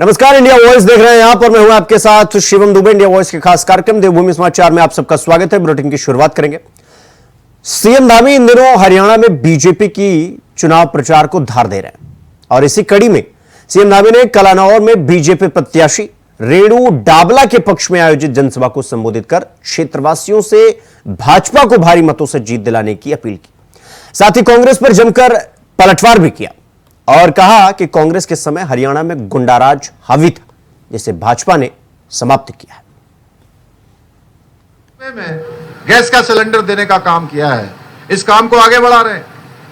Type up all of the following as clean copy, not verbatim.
नमस्कार, India voice देख रहे हैं यहां पर मैं हूं आपके साथ शिवम दुबे। इंडिया वॉइस के खास कार्यक्रम देवभूमि समाचार में आप सबका स्वागत है। बुलेटिन की शुरुआत करेंगे। सीएम धामी इन दिनों हरियाणा में बीजेपी की चुनाव प्रचार को धार दे रहे हैं और इसी कड़ी में सीएम धामी ने कलानौर में बीजेपी प्रत्याशी रेणु डाबला के पक्ष में आयोजित जनसभा को संबोधित कर क्षेत्रवासियों से भाजपा को भारी मतों से जीत दिलाने की अपील की। साथ ही कांग्रेस पर जमकर पलटवार भी किया और कहा कि कांग्रेस के समय हरियाणा में गुंडाराज हावी था, जिसे भाजपा ने समाप्त किया है। में गैस का सिलेंडर देने का काम किया है। इस काम को आगे बढ़ा रहे हैं।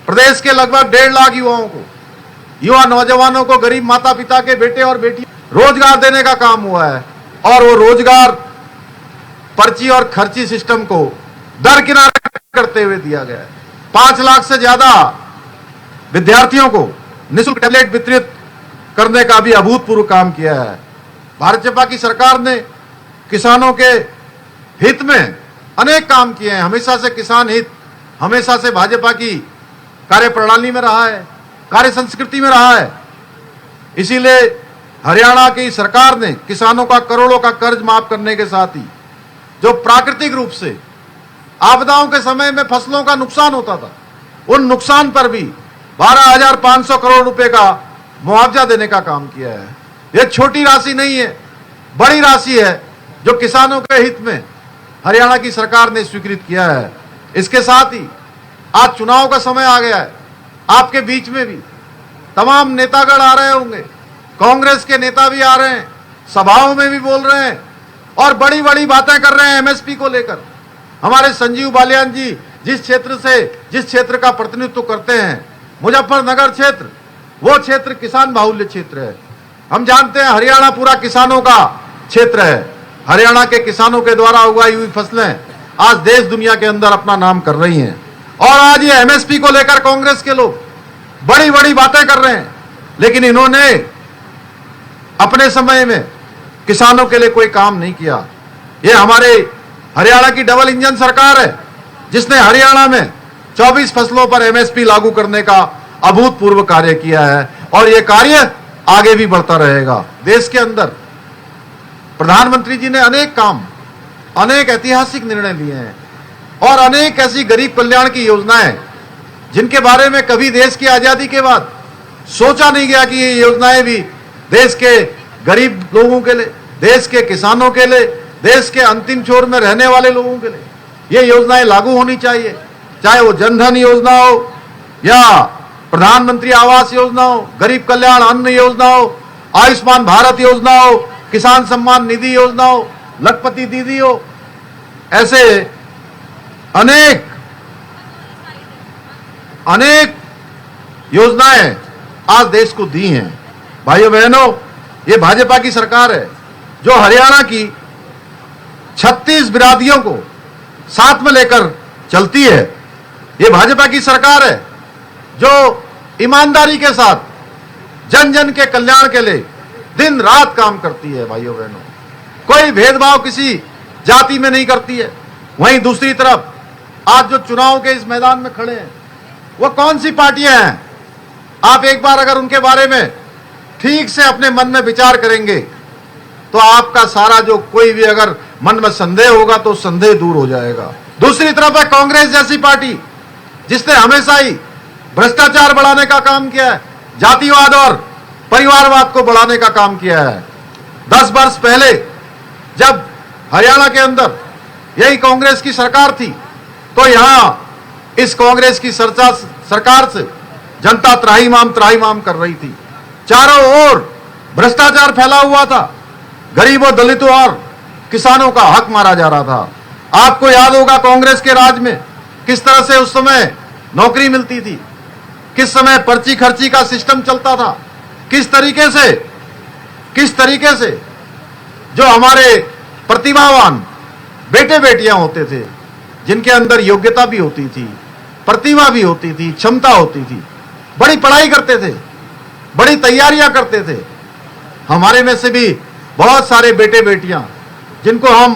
प्रदेश के लगभग 1.5 लाख युवाओं को, युवा नौजवानों को, गरीब माता पिता के बेटे और बेटी रोजगार देने का काम हुआ है और वो रोजगार पर्ची और खर्ची सिस्टम को दरकिनार करते हुए दिया गया है। 5 लाख से ज्यादा विद्यार्थियों को निःशुल्क टैबलेट वितरित करने का भी अभूतपूर्व काम किया है। भाजपा की सरकार ने किसानों के हित में अनेक काम किए हैं। हमेशा से किसान हित हमेशा से भाजपा की कार्यप्रणाली में रहा है, कार्य संस्कृति में रहा है। इसीलिए हरियाणा की सरकार ने किसानों का करोड़ों का कर्ज माफ करने के साथ ही जो प्राकृतिक रूप से आपदाओं के समय में फसलों का नुकसान होता था, उन नुकसान पर भी 12,500 करोड़ रुपए का मुआवजा देने का काम किया है। यह छोटी राशि नहीं है, बड़ी राशि है जो किसानों के हित में हरियाणा की सरकार ने स्वीकृत किया है। इसके साथ ही आज चुनाव का समय आ गया है। आपके बीच में भी तमाम नेतागण आ रहे होंगे, कांग्रेस के नेता भी आ रहे हैं, सभाओं में भी बोल रहे हैं और बड़ी बड़ी बातें कर रहे हैं एमएसपी को लेकर। हमारे संजीव बालियान जी जिस क्षेत्र का प्रतिनिधित्व करते हैं, मुजफ्फरनगर क्षेत्र, वो क्षेत्र किसान बाहुल्य क्षेत्र है। हम जानते हैं हरियाणा पूरा किसानों का क्षेत्र है। हरियाणा के किसानों के द्वारा उगाई हुई फसलें आज देश दुनिया के अंदर अपना नाम कर रही हैं और आज ये एमएसपी को लेकर कांग्रेस के लोग बड़ी बड़ी बातें कर रहे हैं, लेकिन इन्होंने अपने समय में किसानों के लिए कोई काम नहीं किया। ये हमारे हरियाणा की डबल इंजन सरकार है जिसने हरियाणा में 24 फसलों पर एमएसपी लागू करने का अभूतपूर्व कार्य किया है और यह कार्य आगे भी बढ़ता रहेगा। देश के अंदर प्रधानमंत्री जी ने अनेक ऐतिहासिक निर्णय लिए हैं और अनेक ऐसी गरीब कल्याण की योजनाएं जिनके बारे में कभी देश की आजादी के बाद सोचा नहीं गया कि ये योजनाएं भी देश के गरीब लोगों के लिए, देश के किसानों के लिए, देश के अंतिम छोर में रहने वाले लोगों के लिए ये योजनाएं लागू होनी चाहिए। चाहे वो जनधन योजना हो या प्रधानमंत्री आवास योजना हो, गरीब कल्याण अन्न योजना हो, आयुष्मान भारत योजना हो, किसान सम्मान निधि योजना हो, लखपति दीदी हो, ऐसे अनेक योजनाएं आज देश को दी हैं। भाइयों बहनों, ये भाजपा की सरकार है जो हरियाणा की 36 बिरादरियों को साथ में लेकर चलती है। ये भाजपा की सरकार है जो ईमानदारी के साथ जन जन के कल्याण के लिए दिन रात काम करती है। भाइयों बहनों, कोई भेदभाव किसी जाति में नहीं करती है। वहीं दूसरी तरफ आज जो चुनाव के इस मैदान में खड़े हैं वो कौन सी पार्टियां हैं? आप एक बार अगर उनके बारे में ठीक से अपने मन में विचार करेंगे तो आपका सारा जो कोई भी अगर मन में संदेह होगा तो संदेह दूर हो जाएगा। दूसरी तरफ है कांग्रेस जैसी पार्टी जिसने हमेशा ही भ्रष्टाचार बढ़ाने का काम किया है, जातिवाद और परिवारवाद को बढ़ाने का काम किया है। 10 वर्ष पहले जब हरियाणा के अंदर यही कांग्रेस की सरकार थी तो यहां इस कांग्रेस की सरकार से जनता त्राहिमाम कर रही थी। चारों ओर भ्रष्टाचार फैला हुआ था, गरीबों, दलितों और किसानों का हक मारा जा रहा था। आपको याद होगा कांग्रेस के राज में किस तरह से उस समय नौकरी मिलती थी, किस समय पर्ची खर्ची का सिस्टम चलता था, किस तरीके से जो हमारे प्रतिभावान बेटे बेटियां होते थे, जिनके अंदर योग्यता भी होती थी, प्रतिभा भी होती थी, क्षमता होती थी, बड़ी पढ़ाई करते थे, बड़ी तैयारियां करते थे। हमारे में से भी बहुत सारे बेटे बेटियां जिनको हम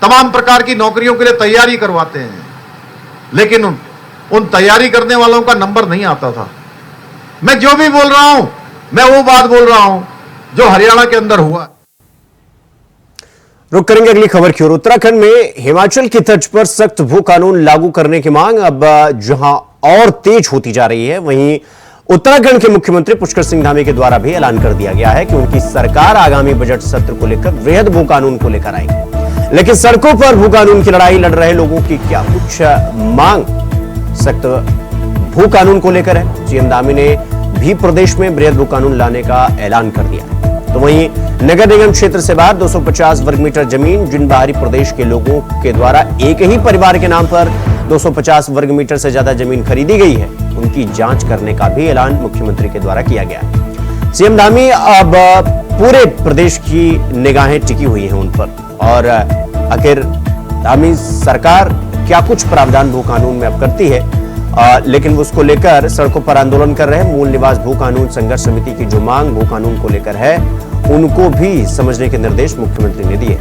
तमाम प्रकार की नौकरियों के लिए तैयारी करवाते हैं, लेकिन उन तैयारी करने वालों का नंबर नहीं आता था। मैं जो भी बोल रहा हूं मैं वो बात बोल रहा हूं जो हरियाणा के अंदर हुआ। रुक करेंगे अगली खबर की ओर। उत्तराखंड में हिमाचल की तर्ज पर सख्त भू कानून लागू करने की मांग अब जहां और तेज होती जा रही है, वहीं उत्तराखंड के मुख्यमंत्री पुष्कर सिंह धामी के द्वारा भी ऐलान कर दिया गया है कि उनकी सरकार आगामी बजट सत्र को लेकर वृहद भू कानून को लेकर आएगी। लेकिन सड़कों पर भू कानून की लड़ाई लड़ रहे लोगों की क्या कुछ मांग सख्त भू कानून को लेकर है? सीएम धामी ने भी प्रदेश में वृहद भू कानून लाने का ऐलान कर दिया है। तो वहीं नगर निगम क्षेत्र से बाहर 250 वर्ग मीटर जमीन जिन बाहरी प्रदेश के लोगों के द्वारा एक ही परिवार के नाम पर 250 वर्ग मीटर से ज्यादा जमीन खरीदी गई है, उनकी जांच करने का भी ऐलान मुख्यमंत्री के द्वारा किया गया है। सीएम धामी अब पूरे प्रदेश की निगाहें टिकी हुई हैं उन पर, और आखिर धामी सरकार क्या कुछ प्रावधान भू कानून में अब करती है, लेकिन उसको लेकर सड़कों पर आंदोलन कर रहे मूल निवास भू कानून संघर्ष समिति की जो मांग भू कानून को लेकर है, उनको भी समझने के निर्देश मुख्यमंत्री ने दिए।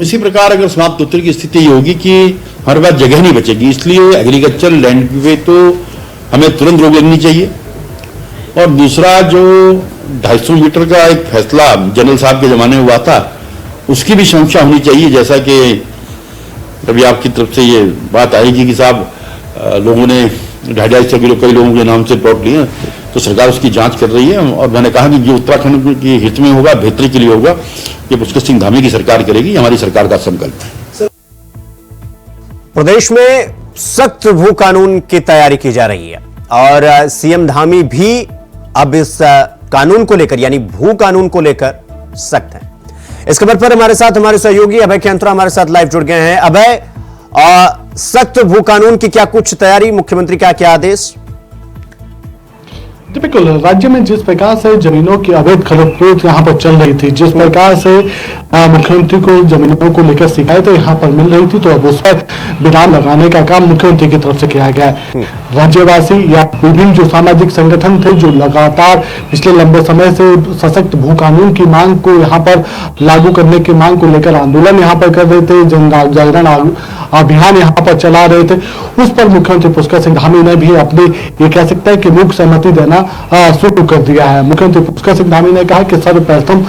इसी प्रकार अगर समाप्त उत्तर की स्थिति ये होगी कि हमारे पास जगह नहीं बचेगी, इसलिए एग्रीकल्चर लैंड पे तो हमें तुरंत रोक लगनी चाहिए। और दूसरा जो 250 मीटर का एक फैसला जनरल साहब के जमाने में हुआ था, उसकी भी समीक्षा होनी चाहिए। जैसा कि अभी आपकी तरफ से ये बात आएगी कि साहब लोगों ने 250 किलो कई लोगों के नाम से प्लॉट लिए, तो सरकार उसकी जांच कर रही है। और मैंने कहा कि जो उत्तराखंड के हित में होगा, बेहतरी के लिए होगा, ये पुष्कर सिंह धामी की सरकार करेगी, हमारी सरकार का संकल्प है। प्रदेश में सख्त भू कानून की तैयारी की जा रही है और सीएम धामी भी अब इस कानून को लेकर यानी भू कानून को लेकर सख्त है। इस खबर पर हमारे साथ हमारे सहयोगी अभय कैंत्रा हमारे साथ लाइव जुड़ गए हैं। अभय, सख्त भू कानून की क्या कुछ तैयारी, मुख्यमंत्री का क्या आदेश? बिल्कुल, राज्य में जिस प्रकार से जमीनों की अवैध खरीद यहाँ पर चल रही थी, जिस प्रकार से मुख्यमंत्री को जमीनों को लेकर शिकायतें यहाँ पर मिल रही थी, तो अब उस पर विराम लगाने का काम मुख्यमंत्री की तरफ से किया गया है। राज्यवासी या विभिन्न जो सामाजिक संगठन थे, जो लगातार पिछले लंबे समय से सशक्त भू कानून की मांग को यहाँ पर लागू करने की मांग को लेकर आंदोलन यहाँ पर कर रहे थे, जन जागरण अभियान यहाँ पर चला रहे थे, उस पर मुख्यमंत्री पुष्कर सिंह धामी ने भी अपनी ये कह सकते हैं कि मूक सहमति देना शुरू कर दिया है। मुख्यमंत्री पुष्कर सिंह धामी ने कहा कि सर्वप्रथम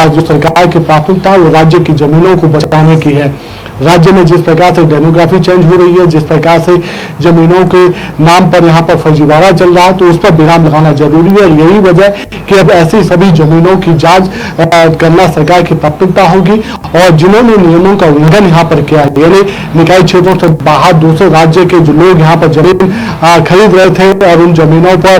जो सरकार की प्राथमिकता वो राज्य की जमीनों को बचाने की है। राज्य में जिस प्रकार से डेमोग्राफी चेंज हो रही है, जिस प्रकार से जमीनों के नाम पर यहाँ पर फर्जीवाड़ा चल रहा है, तो उस पर विराम लगाना जरूरी है। यही वजह कि अब ऐसी सभी जमीनों की जांच करना सरकार की प्राथमिकता होगी। और जिन्होंने नियमों का उल्लंघन यहाँ पर किया, यानी निकाय क्षेत्रों से बाहर दूसरे राज्य के जो लोग यहाँ पर जमीन खरीद रहे थे और उन जमीनों पर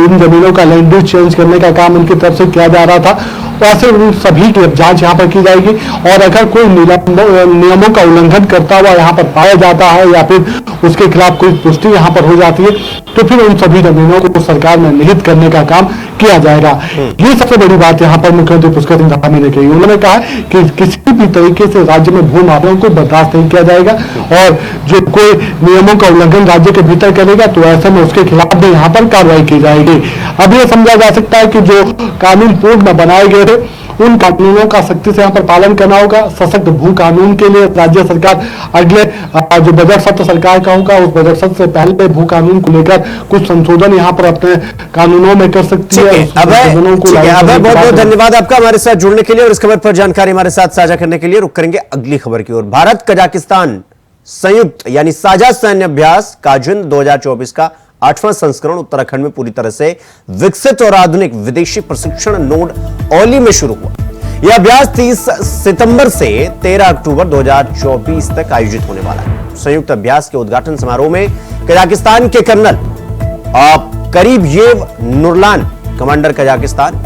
उन जमीनों का लैंड यूज चेंज करने का काम उनकी तरफ से किया जा रहा था, ऐसे उन सभी की जांच यहाँ पर की जाएगी। और अगर कोई नियमों का उल्लंघन करता हुआ यहाँ पर पाया जाता है या फिर उसके खिलाफ कोई पुष्टि यहाँ पर हो जाती है, तो फिर उन सभी जमीनों को सरकार में निहित करने का काम किया जाएगा। ये सबसे बड़ी बात यहाँ पर मुख्यमंत्री पुष्कर सिंह धामी ने कही। उन्होंने कहा कि किसी भी तरीके से राज्य में भू माफियाओं को बर्दाश्त नहीं किया जाएगा और जो कोई नियमों का उल्लंघन राज्य के भीतर करेगा, तो ऐसे में उसके खिलाफ भी यहाँ पर कार्रवाई की जाएगी। अब यह समझा जा सकता है कि जो कानून पूर्व में बनाए गए थे, उन कानूनों का सख्ती से यहाँ पर पालन करना होगा। सशक्त भू कानून के लिए राज्य सरकार अगले जो बजट सत्र सरकार का होगा, उस बजट सत्र से पहले भू कानून को लेकर कुछ संशोधन यहाँ पर अपने कानूनों में कर सकती है। बहुत बहुत धन्यवाद आपका हमारे साथ जुड़ने के लिए और इस खबर पर जानकारी हमारे साथ साझा करने के लिए। रुक करेंगे अगली खबर की ओर। भारत कजाकिस्तान संयुक्त यानी साझा सैन्य अभ्यास काजिंद 2024 का 8वां संस्करण उत्तराखंड में पूरी तरह से विकसित और आधुनिक विदेशी प्रशिक्षण नोड औली में शुरू हुआ। यह अभ्यास 30 सितंबर से 13 अक्टूबर 2024 तक आयोजित होने वाला है। संयुक्त अभ्यास के उद्घाटन समारोह में कजाकिस्तान के कर्नल करीबयेव नुरलान, कमांडर कजाकिस्तान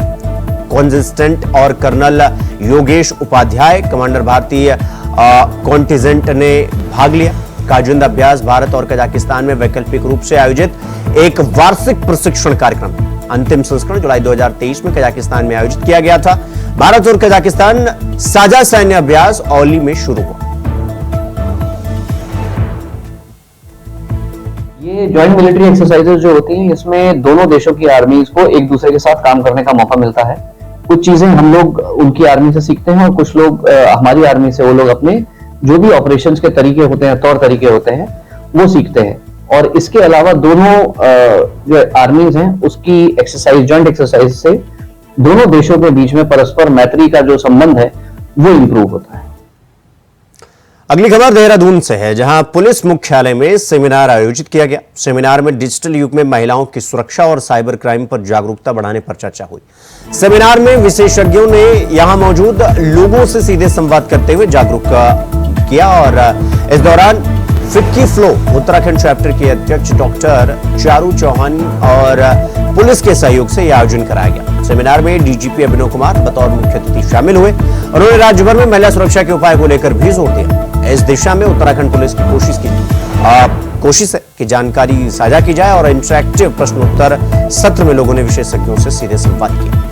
कॉन्जिस्टेंट, और कर्नल योगेश उपाध्याय, कमांडर भारतीय कॉन्टिजेंट ने भाग लिया। काजिंद अभ्यास भारत और कजाकिस्तान में वैकल्पिक रूप से आयोजित एक वार्षिक प्रशिक्षण कार्यक्रम। अंतिम संस्करण जुलाई 2023 में कजाकिस्तान में आयोजित किया गया था। भारत और कजाकिस्तान साझा सैन्य अभ्यास औली में शुरू हुआ। ये जॉइंट मिलिट्री एक्सरसाइजेज जो होती हैं, इसमें दोनों देशों की आर्मीज को एक दूसरे के साथ काम करने का मौका मिलता है। कुछ चीजें हम लोग उनकी आर्मी से सीखते हैं और कुछ लोग हमारी आर्मी से, वो लोग अपने जो भी ऑपरेशंस के तरीके होते हैं, तौर तरीके होते हैं, वो सीखते हैं। और इसके अलावा दोनों जो आर्मीज हैं उसकी एक्सरसाइज, जॉइंट एक्सरसाइज से दोनों देशों के बीच में परस्पर मैत्री का जो संबंध है वो इंप्रूव होता है। अगली खबर देहरादून से है, जहां पुलिस मुख्यालय में सेमिनार आयोजित किया गया। सेमिनार में डिजिटल युग में महिलाओं की सुरक्षा और साइबर क्राइम पर जागरूकता बढ़ाने पर चर्चा हुई। सेमिनार में विशेषज्ञों ने यहां मौजूद लोगों से सीधे संवाद करते हुए जागरूक किया और इस दौरान फिक्की फ्लो उत्तराखंड चैप्टर के अध्यक्ष डॉक्टर चारू चौहान और पुलिस के सहयोग से यह आयोजन कराया गया। सेमिनार में डीजीपी अभिनव कुमार बतौर मुख्य अतिथि शामिल हुए। उन्होंने राज्य भर में महिला सुरक्षा के उपाय को लेकर भी जोर दिया। इस दिशा में उत्तराखंड पुलिस की कोशिश है कि जानकारी साझा की जाए और इंटरैक्टिव प्रश्नोत्तर सत्र में लोगों ने विशेषज्ञों से सीधे संवाद किया।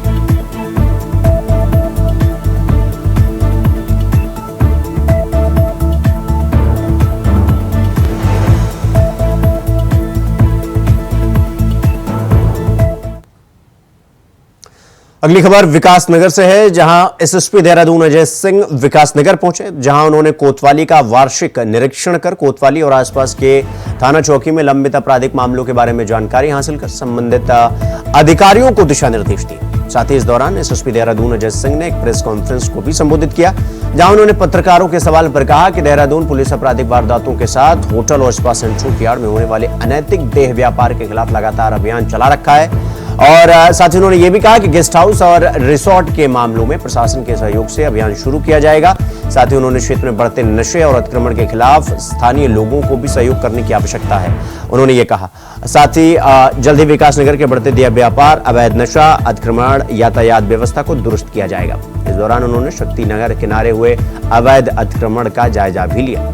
अगली खबर विकासनगर से है, जहां एसएसपी देहरादून अजय सिंह विकासनगर पहुंचे, जहां उन्होंने कोतवाली का वार्षिक निरीक्षण कर कोतवाली और आसपास के थाना चौकी में लंबित आपराधिक मामलों के बारे में जानकारी हासिल कर संबंधित अधिकारियों को दिशा निर्देश दिए। साथ ही इस दौरान एसएसपी देहरादून अजय सिंह ने एक प्रेस कॉन्फ्रेंस को भी संबोधित किया, जहां उन्होंने पत्रकारों के सवाल पर कहा कि देहरादून पुलिस आपराधिक वारदातों के साथ होटल और स्पा सेंटरों की आड़ में होने वाले अनैतिक देह व्यापार के खिलाफ लगातार अभियान चला रखा है। और साथ ही उन्होंने यह भी कहा कि गेस्ट हाउस और रिसोर्ट के मामलों में प्रशासन के सहयोग से अभियान शुरू किया जाएगा। साथ ही उन्होंने क्षेत्र में बढ़ते नशे और अतिक्रमण के खिलाफ स्थानीय लोगों को भी सहयोग करने की आवश्यकता है, उन्होंने ये कहा। साथ ही जल्द ही विकासनगर के बढ़ते देह व्यापार, अवैध नशा, अतिक्रमण, यातायात व्यवस्था को दुरुस्त किया जाएगा। इस दौरान उन्होंने शक्ति नगर किनारे हुए अवैध अतिक्रमण का जायजा भी लिया।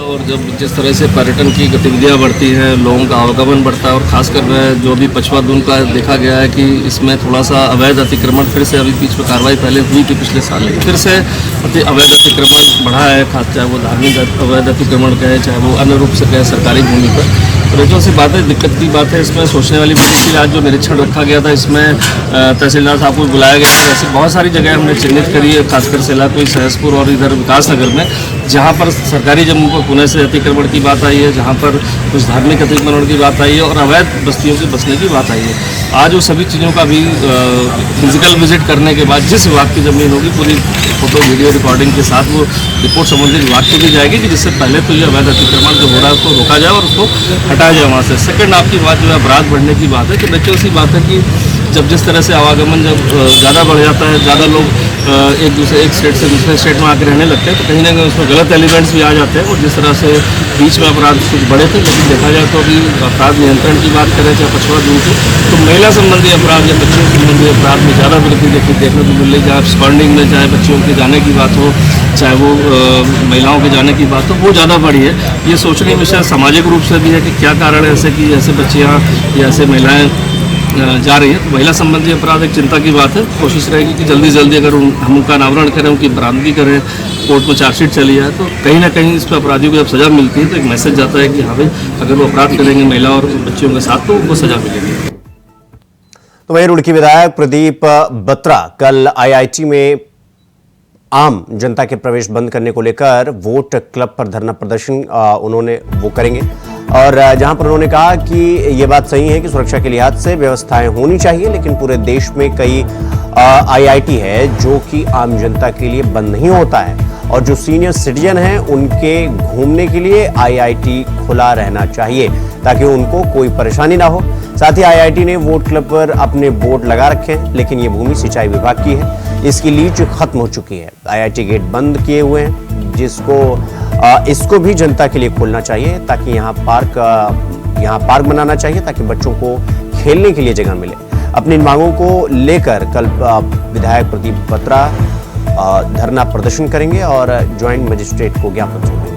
और जब जिस तरह से पर्यटन की गतिविधियां बढ़ती हैं, लोगों का आवागमन बढ़ता है और खासकर जो भी पछवा दून का देखा गया है कि इसमें थोड़ा सा अवैध अतिक्रमण फिर से अभी बीच में कार्रवाई पहले हुई थी पिछले साल, लेकिन फिर से अवैध अतिक्रमण बढ़ा है, खास चाहे वो धार्मिक अवैध अतिक्रमण कहे चाहे वो अन्य रूप से कहे सरकारी भूमि पर। तो जो सी बात है, दिक्कत की बात है, इसमें सोचने वाली बात है कि आज जो निरीक्षण रखा गया था इसमें तहसीलदार साहब को बुलाया गया था। ऐसी बहुत सारी जगह हमने चिन्हित करी है, खासकर सेलाकुई, सहसपुर और इधर विकासनगर में, जहाँ पर सरकारी जमीन पर पुनः से अतिक्रमण की बात आई है, जहाँ पर कुछ धार्मिक अतिक्रमण की बात आई है और अवैध बस्तियों से बचने की बात आई है। आज वो सभी चीज़ों का भी फिजिकल विजिट करने के बाद जिस विभाग की ज़मीन होगी पूरी फोटो वीडियो रिकॉर्डिंग के साथ वो रिपोर्ट संबंधित विभाग को दी जाएगी कि जिससे पहले तो ये अवैध अतिक्रमण जो हो रहा है उसको रोका जाए और उसको हटाया जाए वहाँ से। सेकंड आपकी बात जो है अपराध बढ़ने की बात है, तो बच्चों सी बात है कि जब जिस तरह से आवागमन जब ज़्यादा बढ़ जाता है, ज़्यादा लोग एक स्टेट से दूसरे स्टेट में आकर रहने लगते हैं, तो कहीं ना कहीं उसमें गलत एलिमेंट्स भी आ जाते हैं। और जिस तरह से बीच में अपराध कुछ बड़े थे, लेकिन देखा जाए तो अभी अपराध नियंत्रण की बात करें चाहे पछवा दूर की, तो महिला संबंधी अपराध या बच्चों संबंधी अपराध में ज़्यादा वृद्धि देखने को मिल रही है। चाहे स्पॉन्डिंग में चाहे बच्चों के जाने की बात हो, चाहे वो महिलाओं के जाने की बात हो, वो ज़्यादा बढ़ी है। ये सोचने में शायद सामाजिक रूप से भी है कि क्या कारण है ऐसे कि ऐसे बच्चियाँ या ऐसे महिलाएँ जा रही है। तो महिला संबंधी अपराध एक चिंता की बात है। कोशिश रहेगी कि जल्दी जल्दी अगर हम उनका अनावरण करें, उनकी बरामदगी करें, कोर्ट में चार्जशीट चली जाए, तो कहीं ना कहीं इस पर अपराधियों को जब सजा मिलती है तो एक मैसेज जाता है कि हाँ भाई अगर वो अपराध करेंगे महिला और बच्चियों के साथ तो उनको सजा मिलेगी। तो वहीं रुड़की विधायक प्रदीप बत्रा कल आईआईटी में आम जनता के प्रवेश बंद करने को लेकर वोट क्लब पर धरना प्रदर्शन उन्होंने वो करेंगे, और जहां पर उन्होंने कहा कि यह बात सही है कि सुरक्षा के लिहाज से व्यवस्थाएं होनी चाहिए, लेकिन पूरे देश में कई आईआईटी है जो कि आम जनता के लिए बंद नहीं होता है, और जो सीनियर सिटीजन हैं उनके घूमने के लिए आईआईटी खुला रहना चाहिए ताकि उनको कोई परेशानी ना हो। साथ ही आईआईटी ने वोट क्लब पर अपने बोर्ड लगा रखे हैं, लेकिन ये भूमि सिंचाई विभाग की है, इसकी लीज खत्म हो चुकी है। आईआईटी गेट बंद किए हुए हैं, इसको भी जनता के लिए खोलना चाहिए ताकि यहाँ पार्क बनाना चाहिए ताकि बच्चों को खेलने के लिए जगह मिले। अपनी मांगों को लेकर कल विधायक प्रदीप बत्रा धरना प्रदर्शन करेंगे और ज्वाइंट मजिस्ट्रेट को ज्ञापन सौंपेंगे।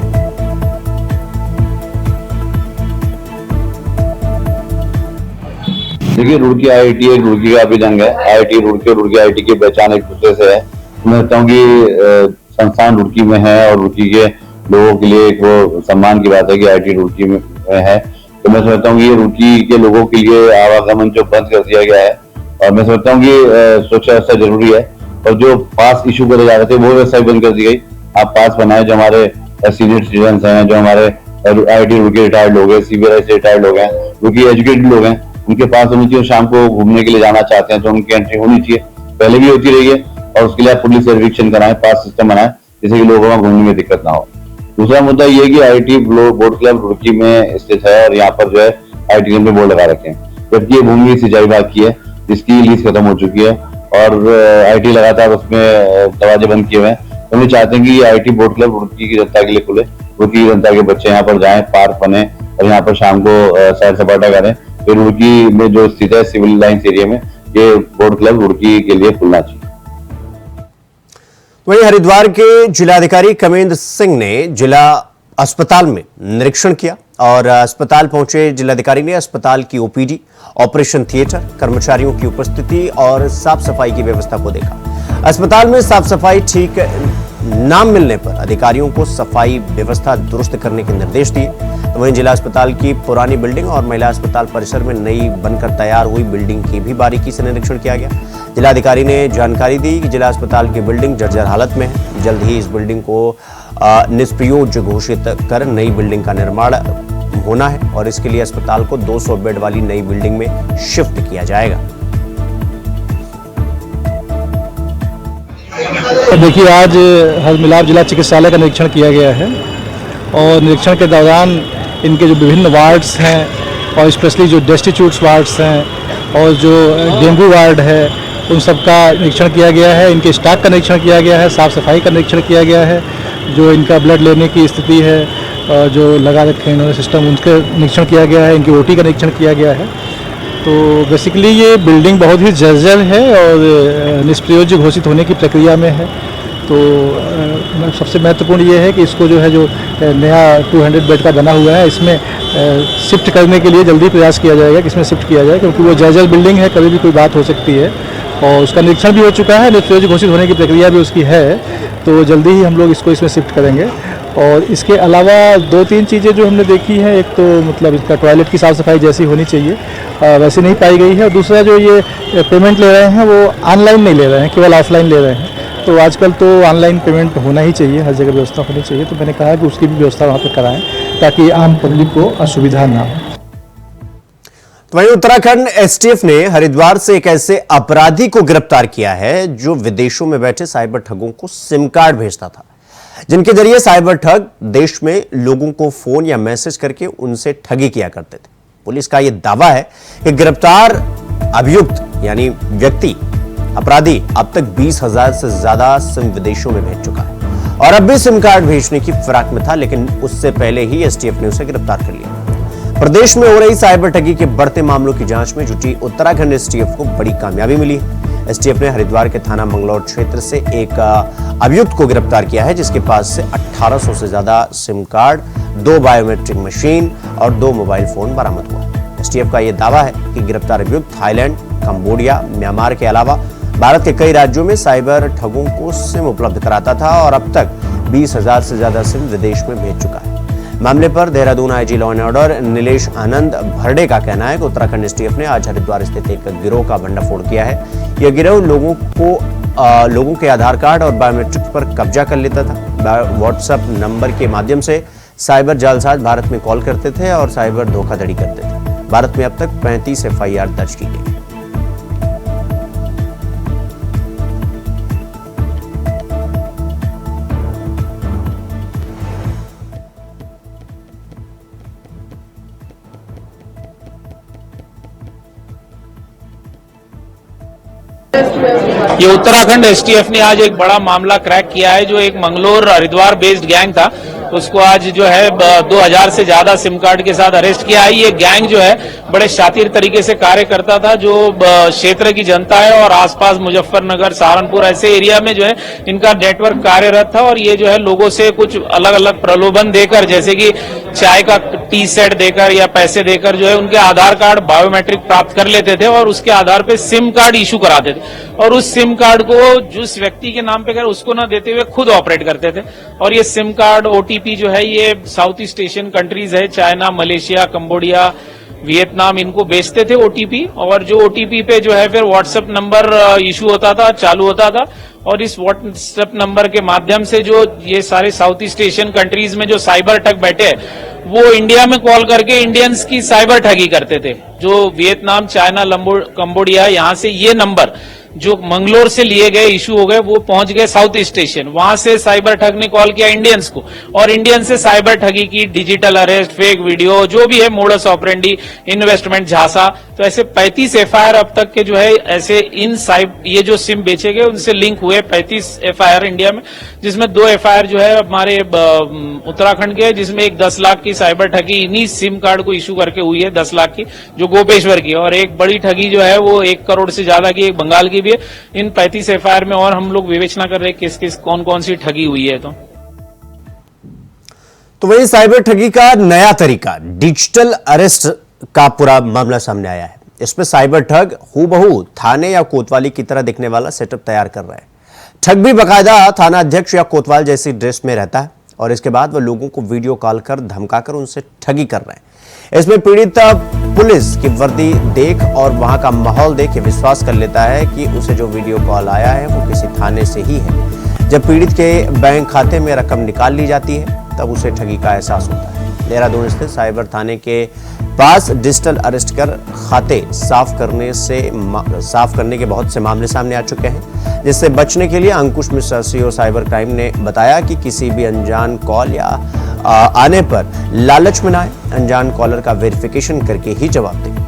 देखिए, रुड़की आईआईटी एक रुड़की का अभिलंग है। आईआईटी रुड़की आईआईटी की पहचान एक दूसरे से है। मैं समझता हूँ कि संस्थान रुड़की में है और रुड़की के लोगों के लिए एक वो सम्मान की बात है कि आईआईटी रुड़की में है। तो मैं समझता हूँ कि ये रुड़की के लोगों के लिए आवागमन जो बंद कर दिया गया है और मैं समझता हूँ कि सुरक्षा व्यवस्था जरूरी है, और जो पास इशू करे जा रहे थे वो व्यवस्था भी बंद कर दी गई। आप पास बनाए, जो हमारे सीनियर सिटीजन हैं, जो हमारे IIT रुड़की रिटायर्ड लोग हैं, CBRI से रिटायर्ड लोग हैं, रुड़की एजुकेटेड लोग हैं, उनके पास होनी चाहिए। शाम को घूमने के लिए जाना चाहते हैं तो उनकी एंट्री होनी चाहिए, पहले भी होती रही है, और उसके लिए आप पुलिस वेरिफिकेशन कराएं, पास सिस्टम बनाएं, जिससे कि लोगों को घूमने में दिक्कत ना हो। दूसरा मुद्दा ये कि IIT बोट क्लब रुड़की में स्थित है और यहाँ पर जो है IIT ने बोर्ड लगा रखे हैं, जबकि ये भूमि सिंचाई विभाग की है, जिसकी लीज खत्म हो चुकी है, और IIT लगातार उसमें दरवाजे बंद किए हुए हैं। तो हम चाहते हैं कि IIT बोट क्लब रुड़की की जनता के लिए खुले, रुड़की की जनता के बच्चे यहाँ पर जाएं, पार्क बने और यहाँ पर शाम को सैर सपाटा करें। तो रुड़की में जो स्थित है सिविल लाइन्स एरिया में, ये बोट क्लब रुड़की के लिए खुलना चाहिए। वहीं हरिद्वार के जिलाधिकारी कमेंद्र सिंह ने जिला अस्पताल में निरीक्षण किया और अस्पताल पहुंचे जिलाधिकारी ने अस्पताल की OPD, ऑपरेशन थिएटर, कर्मचारियों की उपस्थिति और साफ सफाई की व्यवस्था को देखा। अस्पताल में साफ सफाई ठीक न मिलने पर अधिकारियों को सफाई व्यवस्था दुरुस्त करने के निर्देश दिए। तो वहीं जिला अस्पताल की पुरानी बिल्डिंग और महिला अस्पताल परिसर में नई बनकर तैयार हुई बिल्डिंग की भी बारीकी से निरीक्षण किया गया। जिलाधिकारी ने जानकारी दी कि जिला अस्पताल की बिल्डिंग जर्जर हालत में है। जल्द ही इस बिल्डिंग को निष्प्रयोज्य घोषित कर नई बिल्डिंग का निर्माण होना है और इसके लिए अस्पताल को 200 बेड वाली नई बिल्डिंग में शिफ्ट किया जाएगा। देखिए, आज हर मिलाप जिला चिकित्सालय का निरीक्षण किया गया है और निरीक्षण के दौरान इनके जो विभिन्न वार्ड्स हैं और स्पेशली जो डेस्टिट्यूट्स वार्ड्स हैं और जो डेंगू वार्ड है, उन सब का निरीक्षण किया गया है। इनके स्टाफ का निरीक्षण किया गया है, साफ़ सफाई का निरीक्षण किया गया है, जो इनका ब्लड लेने की स्थिति है, जो लगा रखे हैं इन्होंने सिस्टम, उनका निरीक्षण किया गया है। इनकी OT का निरीक्षण किया गया है। तो बेसिकली ये बिल्डिंग बहुत ही जर्जर है और निष्प्रयोज्य घोषित होने की प्रक्रिया में है। तो सबसे महत्वपूर्ण ये है कि इसको जो है जो नया 200 बेड का बना हुआ है, इसमें शिफ्ट करने के लिए जल्दी प्रयास किया जाएगा कि इसमें शिफ्ट किया जाए, क्योंकि वो जर्जर बिल्डिंग है, कभी भी कोई बात हो सकती है। और उसका निरीक्षण भी हो चुका है, निष्प्रयोज्य घोषित होने की प्रक्रिया भी उसकी है, तो जल्दी ही हम लोग इसको इसमें शिफ्ट करेंगे। और इसके अलावा 2-3 चीज़ें जो हमने देखी हैं, एक तो मतलब इसका टॉयलेट की साफ़ सफाई जैसी होनी चाहिए वैसी नहीं पाई गई है, और दूसरा जो ये पेमेंट ले रहे हैं वो ऑनलाइन नहीं ले रहे हैं, केवल ऑफलाइन ले रहे हैं। तो आजकल तो ऑनलाइन पेमेंट होना ही चाहिए, हर जगह व्यवस्था होनी चाहिए। तो मैंने कहा कि उसकी भी व्यवस्था वहाँ पर कराएं ताकि आम पब्लिक को असुविधा ना हो। वहीं उत्तराखंड STF ने हरिद्वार से एक ऐसे अपराधी को गिरफ्तार किया है जो विदेशों में बैठे साइबर ठगों को सिम कार्ड भेजता था, जिनके जरिए साइबर ठग देश में लोगों को फोन या मैसेज करके उनसे ठगी किया करते थे। पुलिस का यह दावा है कि गिरफ्तार अभियुक्त यानी व्यक्ति अपराधी अब तक 20,000 से ज्यादा सिम विदेशों में भेज चुका है और अब भी सिम कार्ड भेजने की फिराक में था, लेकिन उससे पहले ही STF ने उसे गिरफ्तार कर लिया। प्रदेश में हो रही साइबर ठगी के बढ़ते मामलों की जांच में जुटी उत्तराखंड STF को बड़ी कामयाबी मिली है। STF ने हरिद्वार के थाना मंगलौर क्षेत्र से एक अभियुक्त को गिरफ्तार किया है, जिसके पास से 1800 से ज्यादा सिम कार्ड, 2 बायोमेट्रिक मशीन और 2 मोबाइल फोन बरामद हुआ। STF का यह दावा है कि गिरफ्तार अभियुक्त थाईलैंड, कंबोडिया, म्यांमार के अलावा भारत के कई राज्यों में साइबर ठगों को सिम उपलब्ध कराता था और अब तक 20,000 से ज्यादा सिम विदेश में भेज चुका है। मामले पर Dehradun IG law and order Nilesh Anand Bharde का कहना है कि उत्तराखंड STF ने आज हरिद्वार स्थित एक गिरोह का भंडाफोड़ किया है। यह गिरोह लोगों के आधार कार्ड और बायोमेट्रिक पर कब्जा कर लेता था। व्हाट्सएप नंबर के माध्यम से साइबर जालसाज भारत में कॉल करते थे और साइबर धोखाधड़ी करते थे। भारत में अब तक 35 FIR दर्ज की गई। ये उत्तराखंड STF ने आज एक बड़ा मामला क्रैक किया है। जो एक मंगलोर हरिद्वार बेस्ड गैंग था, उसको आज जो है 2000 से ज्यादा सिम कार्ड के साथ अरेस्ट किया है। ये गैंग जो है बड़े शातिर तरीके से कार्य करता था। जो क्षेत्र की जनता है और आसपास मुजफ्फरनगर, सहारनपुर ऐसे एरिया में जो है इनका नेटवर्क कार्यरत था और ये जो है लोगों से कुछ अलग अलग प्रलोभन देकर, जैसे कि चाय का टी सेट देकर या पैसे देकर जो है उनके आधार कार्ड, बायोमेट्रिक प्राप्त कर लेते थे और उसके आधार पे सिम कार्ड इशू कराते थे और उस सिम कार्ड को जिस व्यक्ति के नाम पे कर उसको न देते हुए खुद ऑपरेट करते थे। और ये सिम कार्ड OTP जो है ये साउथ ईस्ट एशियन कंट्रीज है, चाइना, मलेशिया, कंबोडिया, वियतनाम इनको बेचते थे ओटीपी, और जो ओटीपी पे जो है फिर व्हाट्सएप नंबर इशू होता था, चालू होता था, और इस व्हाट्सएप नंबर के माध्यम से जो ये सारे साउथ ईस्ट एशियन कंट्रीज में जो साइबर ठग बैठे वो इंडिया में कॉल करके इंडियंस की साइबर ठगी करते थे। जो वियतनाम, चाइना, कंबोडिया, यहाँ से ये नंबर जो मंगलोर से लिए गए, इशू हो गए, वो पहुंच गए साउथ ईस्ट एशियन, वहां से साइबर ठग ने कॉल किया इंडियंस को, और इंडियन से साइबर ठगी की, डिजिटल अरेस्ट, फेक वीडियो, जो भी है मोडस ऑपरेंडी, इन्वेस्टमेंट झांसा, तो ऐसे 35 एफआईआर अब तक के जो है ऐसे ये जो सिम बेचे गए उनसे लिंक हुए 35 एफआईआर इंडिया में, जिसमें 2 एफआईआर जो है हमारे उत्तराखंड के, जिसमें एक 10 लाख की साइबर ठगी इन्हीं सिम कार्ड को इशू करके हुई है, 10 लाख की, जो गोपेश्वर की, और एक बड़ी ठगी जो है वो 1 करोड़ से ज्यादा की, एक बंगाल की भी है। इन 35 एफआईआर में और हम लोग विवेचना कर रहे हैं किस कौन कौन सी ठगी हुई है। तो वही साइबर ठगी का नया तरीका, डिजिटल अरेस्ट का पूरा मामला सामने आया है। इसमें साइबर ठग हूबहू थाने या कोतवाली की तरह दिखने वाला सेटअप तैयार कर रहे हैं। ठग भी बकायदा थाना अध्यक्ष या कोतवाल जैसी ड्रेस में रहता है, और इसके बाद वह लोगों को वीडियो कॉल कर धमकाकर उनसे ठगी कर रहे हैं। इसमें पीड़ित पुलिस की वर्दी देख और वहां का माहौल देख के विश्वास कर लेता है कि उसे जो वीडियो कॉल आया है वो किसी थाने से ही है। जब पीड़ित के बैंक खाते में रकम निकाल ली जाती है तब उसे ठगी का एहसास होता है। देहरादून स्थित साइबर थाने के पास डिजिटल अरेस्ट कर खाते साफ करने के बहुत से मामले सामने आ चुके हैं, जिससे बचने के लिए अंकुश मिश्रा सीओ साइबर क्राइम ने बताया कि किसी भी अनजान कॉल या आने पर लालच में न आए, अनजान कॉलर का वेरिफिकेशन करके ही जवाब दें।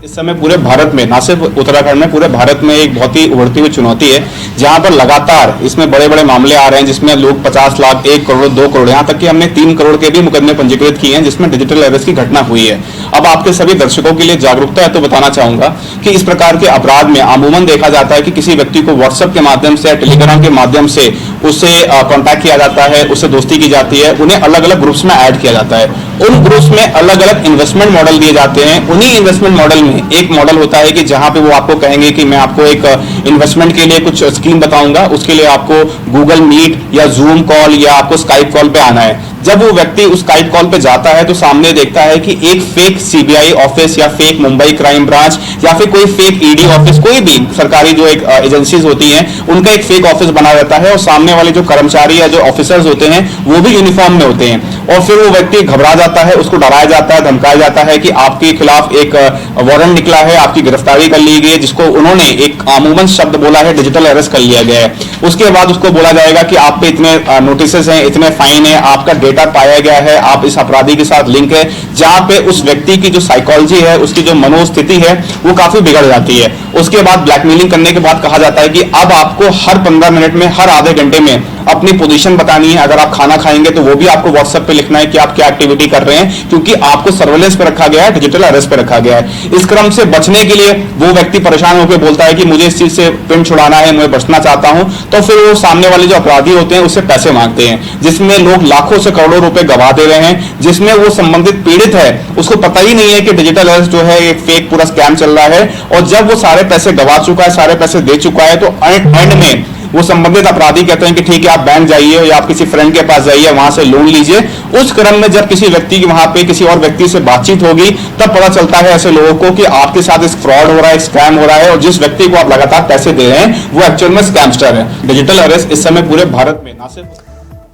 इस समय पूरे भारत में, ना सिर्फ उत्तराखंड में, पूरे भारत में एक बहुत ही उभरती हुई चुनौती है, जहां पर लगातार इसमें बड़े बड़े मामले आ रहे हैं, जिसमें लोग 50 लाख, 1 करोड़, 2 करोड़, यहां तक कि हमने 3 करोड़ के भी मुकदमे पंजीकृत किए हैं जिसमें डिजिटल अरेस्ट की घटना हुई है। अब आपके सभी दर्शकों के लिए जागरूकता है तो बताना चाहूंगा कि इस प्रकार के अपराध में अमूमन देखा जाता है कि किसी व्यक्ति को व्हाट्सएप के माध्यम से, टेलीग्राम के माध्यम से उससे कॉन्टैक्ट किया जाता है, उससे दोस्ती की जाती है, उन्हें अलग अलग ग्रुप्स में ऐड किया जाता है, उन ग्रुप्स में अलग अलग इन्वेस्टमेंट मॉडल दिए जाते हैं। उन्हीं इन्वेस्टमेंट मॉडल में एक मॉडल होता है कि जहां पे वो आपको कहेंगे कि मैं आपको एक इन्वेस्टमेंट के लिए कुछ स्कीम बताऊंगा, उसके लिए आपको गूगल मीट या जूम कॉल या आपको स्काइप कॉल पे आना है। जब वो व्यक्ति उस स्काइप कॉल पे जाता है तो सामने देखता है कि एक फेक सीबीआई ऑफिस या फेक मुंबई क्राइम ब्रांच या फिर कोई फेक ईडी ऑफिस, कोई भी सरकारी जो एक एजेंसीज होती हैं, उनका एक फेक ऑफिस बना रहता है, और सामने वाले जो कर्मचारी या जो ऑफिसर्स होते हैं वो भी यूनिफॉर्म में होते हैं। और फिर वो व्यक्ति घबरा जाता है, उसको डराया जाता है, धमकाया जाता है कि आपके खिलाफ एक वारंट निकला है, आपकी गिरफ्तारी कर ली गई है, जिसको उन्होंने एक अमूमन शब्द बोला है डिजिटल अरेस्ट कर लिया गया है। उसके बाद उसको बोला जाएगा कि आप पे इतने नोटिसेस हैं, इतने फाइन है, आपका डेटा पाया गया है, आप इस अपराधी के साथ लिंक है, जहां पे उस व्यक्ति की जो साइकोलॉजी है, उसकी जो मनोस्थिति है वो काफी बिगड़ जाती है। उसके बाद ब्लैकमेलिंग करने के बाद कहा जाता है कि अब आपको हर 15 मिनट में, हर आधे घंटे में अपनी पोजीशन बतानी है। अगर आप खाना खाएंगे तो वो भी आपको व्हाट्सएप पे लिखना है कि आप क्या एक्टिविटी कर रहे हैं, क्योंकि आपको सर्वेलेंस पे रखा गया है, डिजिटल अरेस्ट पे रखा गया है। इस क्रम से बचने के लिए वो व्यक्ति परेशान होकर बोलता है कि मुझे इस चीज से पिन छुड़ाना है, मैं बचना चाहता हूं, तो फिर वो सामने वाले जो अपराधी होते हैं उससे पैसे मांगते हैं, जिसमें लोग लाखों से करोड़ों रुपए गवा दे रहे हैं, जिसमें वो संबंधित पीड़ित है उसको पता ही नहीं है कि डिजिटल अरेस्ट जो है एक फेक पूरा स्कैम चल रहा है। और जब वो सारे पैसे गवा चुका है, सारे पैसे दे चुका है, तो एंड में वो संबंधित अपराधी कहते हैं कि ठीक है आप बैंक जाइए या आप किसी फ्रेंड के पास जाइए, वहां से लोन लीजिए। उस क्रम में जब किसी व्यक्ति की वहां पे किसी और व्यक्ति से बातचीत होगी तब पता चलता है ऐसे लोगों को कि आपके साथ इस फ्रॉड हो रहा है, स्कैम हो रहा है, और जिस व्यक्ति को आप लगातार पैसे दे रहे हैं वो एक्चुअल में स्कैमस्टर है। डिजिटल अरेस्ट इस समय पूरे भारत में ना सिर्फ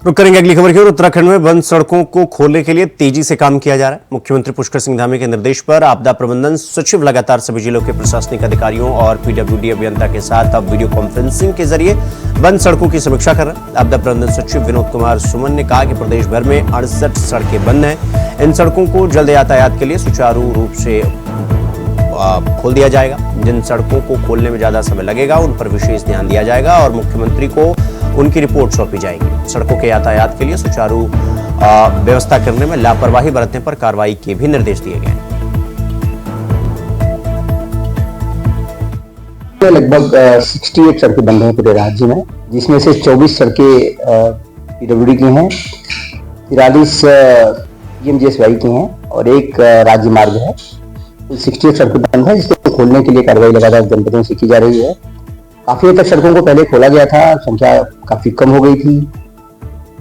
रुक करेंगे अगली खबर की ओर। उत्तराखंड में बंद सड़कों को खोलने के लिए तेजी से काम किया जा रहा है। मुख्यमंत्री पुष्कर सिंह धामी के निर्देश पर आपदा प्रबंधन सचिव लगातार सभी जिलों के प्रशासनिक अधिकारियों और पीडब्ल्यूडी अभियंता के साथ अब वीडियो कॉन्फ्रेंसिंग के जरिए बंद सड़कों की समीक्षा कर रहे हैं। आपदा प्रबंधन सचिव विनोद कुमार सुमन ने कहा कि प्रदेश भर में 68 सड़कें बंद हैं। इन सड़कों को जल्द यातायात के लिए सुचारू रूप से खोल दिया जाएगा। जिन सड़कों को खोलने में ज्यादा समय लगेगा उन पर विशेष ध्यान दिया जाएगा और मुख्यमंत्री को उनकी रिपोर्ट सौंपी जाएगी। सड़कों के यातायात के लिए सुचारू व्यवस्था करने में लापरवाही बरतने पर कार्रवाई के भी निर्देश दिए गए हैं। लगभग 68 सड़कें बंद हैं पूरे राज्य में, जिसमें से 24 सड़कें पीडब्ल्यूडी की हैं, 43 पीएमजीएसवाई की हैं और एक राज्य मार्ग है। 68 सड़कें बंद है, जिसको खोलने के लिए कार्रवाई लगातार जनपदों से की जा रही है। काफी हद तक सड़कों को पहले खोला गया था, संख्या काफी कम हो गई थी,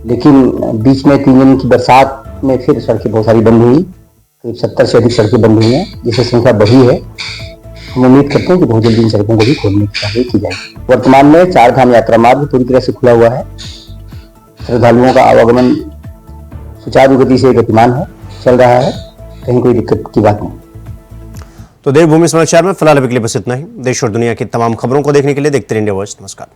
लेकिन बीच में 3 दिन की बरसात में फिर सड़कें बहुत सारी बंद हुई, करीब 70 से अधिक सड़कें बंद हुई हैं, जिससे संख्या बढ़ी है। हम उम्मीद करते हैं कि बहुत जल्दी इन सड़कों को भी खोलने की कार्रवाई की जाएगी। वर्तमान में चार धाम यात्रा मार्ग पूरी तरह से खुला हुआ है। श्रद्धालुओं का आवागमन सुचारू गति से गतिमान है, चल रहा है, कहीं कोई दिक्कत की बात नहीं। तो देवभूमि समाचार में फिलहाल अभी के लिए बस इतना ही। देश और दुनिया की तमाम खबरों को देखने के लिए देखते रहिए इंडिया वॉइस। नमस्कार।